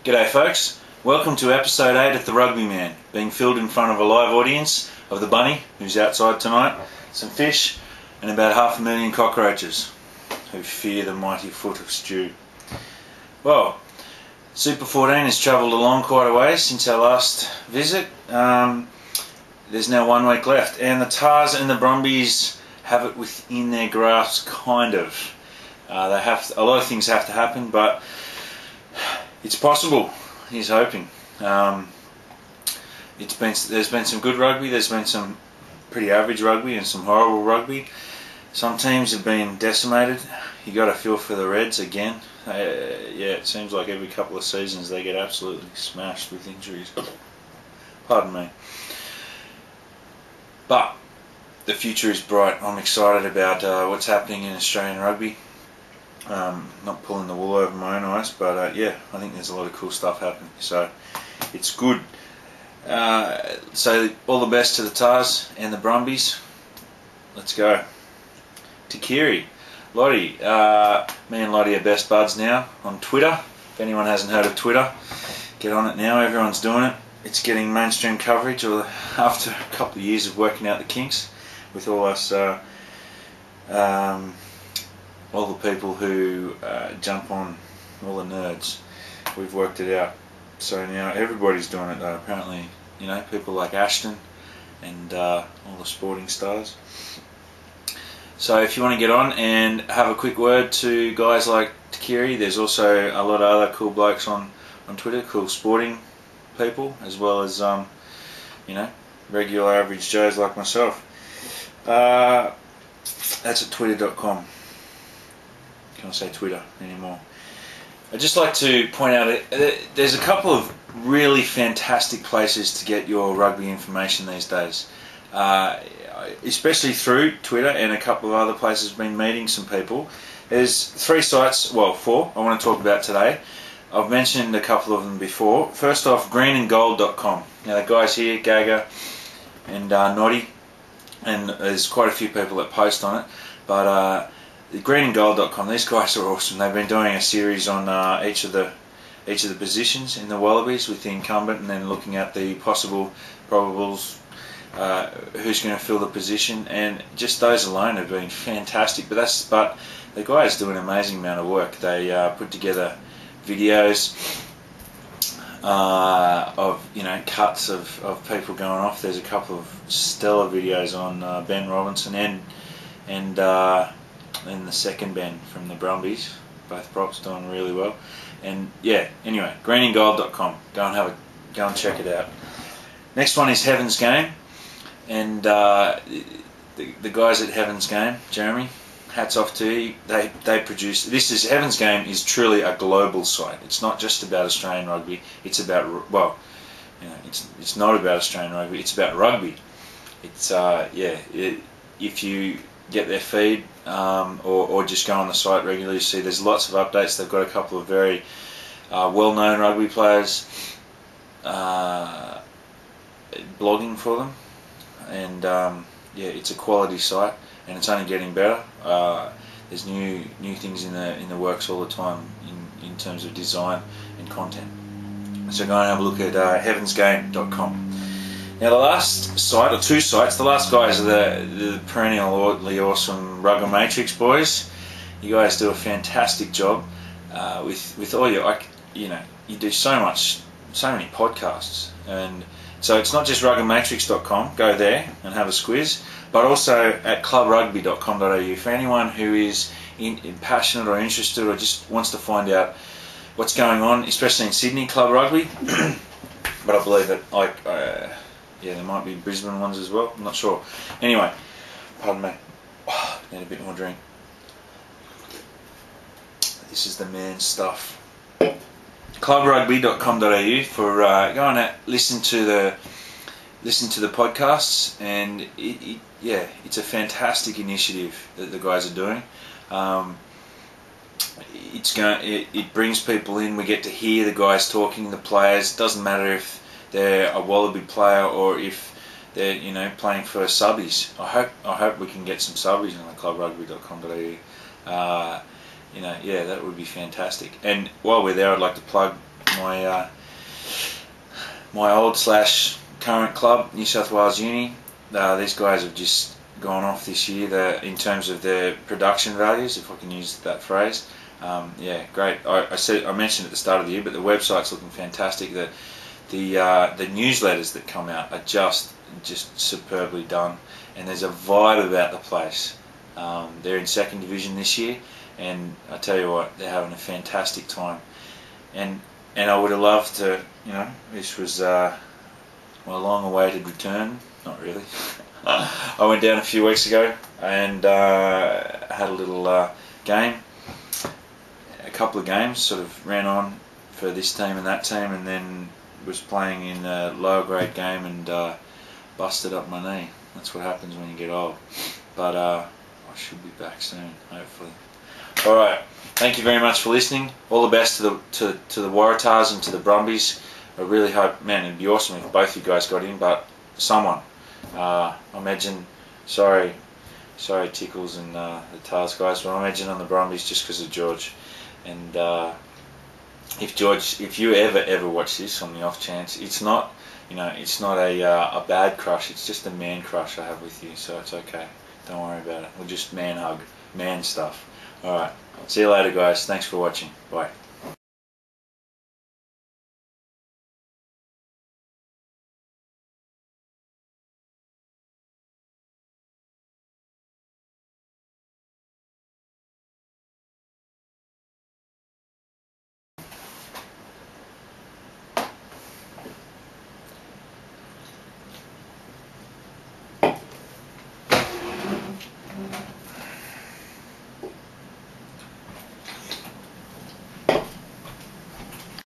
G'day folks, welcome to episode 8 of The Rugby Man, being filmed in front of a live audience of the bunny, who's outside tonight, some fish, and about 500,000 cockroaches, who fear the mighty foot of stew. Well, Super 14 has travelled along quite a way since our last visit. There's now 1 week left, and the Tars and the Brumbies have it within their grasp, kind of. They have a lot of things have to happen, but it's possible. He's hoping. There's been some good rugby. There's been some pretty average rugby and some horrible rugby. Some teams have been decimated. You got to feel for the Reds again. Yeah, it seems like every couple of seasons they get absolutely smashed with injuries. Pardon me. But the future is bright. I'm excited about what's happening in Australian rugby. Not pulling the wool over my own eyes, but yeah, I think there's a lot of cool stuff happening, so it's good. So all the best to the Tars and the Brumbies. Let's go. Takiri, Lottie, me and Lottie are best buds now on Twitter. If anyone hasn't heard of Twitter, get on it now. Everyone's doing it. It's getting mainstream coverage after a couple of years of working out the kinks with all us all the people who jump on, all the nerds. We've worked it out. So now everybody's doing it though, apparently. You know, people like Ashton and all the sporting stars. So if you want to get on and have a quick word to guys like Takiri, there's also a lot of other cool blokes on Twitter, cool sporting people, as well as you know, regular average Joes like myself. That's at twitter.com. Can't say Twitter anymore. I'd just like to point out there's a couple of really fantastic places to get your rugby information these days, especially through Twitter, and a couple of other places. Been meeting some people. There's 3 sites, well 4, I want to talk about today. I've mentioned a couple of them before. First off, greenandgold.com. Now the guys here, Gaga and Noddy, and there's quite a few people that post on it, but greenandgold.com, these guys are awesome. They've been doing a series on each of the positions in the Wallabies with the incumbent, and then looking at the possible probables, who's going to fill the position, and just those alone have been fantastic. But the guys do an amazing amount of work. They put together videos of, you know, cuts of people going off. There's a couple of stellar videos on Ben Robinson and the second Ben from the Brumbies. Both props doing really well. And yeah, anyway, greenandgold.com. Go and check it out. Next one is Heaven's Game, and the guys at Heaven's Game, Jeremy, hats off to you. They produce. Heaven's Game is truly a global site. It's not just about Australian rugby. It's about, well, you know, it's not about Australian rugby. It's about rugby. It's if you get their feed or just go on the site regularly, you see there's lots of updates. They've got a couple of very well-known rugby players blogging for them, and yeah, it's a quality site, and it's only getting better. There's new things in the works all the time in terms of design and content. So go and have a look at heavensgame.com. Now the last site, or 2 sites, the last guys are the perennially awesome Rugger Matrix boys. You guys do a fantastic job with all your, you know, you do so many podcasts, and so it's not just ruggermatrix.com, go there and have a squiz, but also at clubrugby.com.au for anyone who is passionate or interested or just wants to find out what's going on, especially in Sydney Club Rugby. But I believe that, like, yeah, there might be Brisbane ones as well, I'm not sure. Anyway, pardon me, need a bit more drink. This is the man stuff. clubrugby.com.au for go and listen to the podcasts, and yeah, it's a fantastic initiative that the guys are doing. It brings people in. We get to hear the guys talking, the players. It doesn't matter if they're a Wallaby player or if they're, you know, playing for subbies. I hope we can get some subbies on the clubrugby.com.au. You know, yeah, that would be fantastic. And while we're there, I'd like to plug my old slash current club, New South Wales Uni. These guys have just gone off this year in terms of their production values, if I can use that phrase. Yeah, great. I mentioned at the start of the year, but the website's looking fantastic. The newsletters that come out are just superbly done, and there's a vibe about the place. They're in second division this year, and I tell you what, they're having a fantastic time. And I would have loved to, this was my long-awaited return. Not really. I went down a few weeks ago and had a little game, a couple of games, sort of ran on for this team and that team, and then was playing in a lower grade game and busted up my knee. That's what happens when you get old. But I should be back soon, hopefully. Alright, thank you very much for listening. All the best to the Waratahs and to the Brumbies. I really hope, man, it'd be awesome if both you guys got in, but someone. I imagine, sorry Tickles and the Tars guys, but I imagine on the Brumbies just because of George. And if you ever watch this on the off chance, it's not a bad crush, it's just a man crush I have with you, so it's okay. Don't worry about it. We'll just man hug, man stuff. Alright, see you later guys, thanks for watching, bye.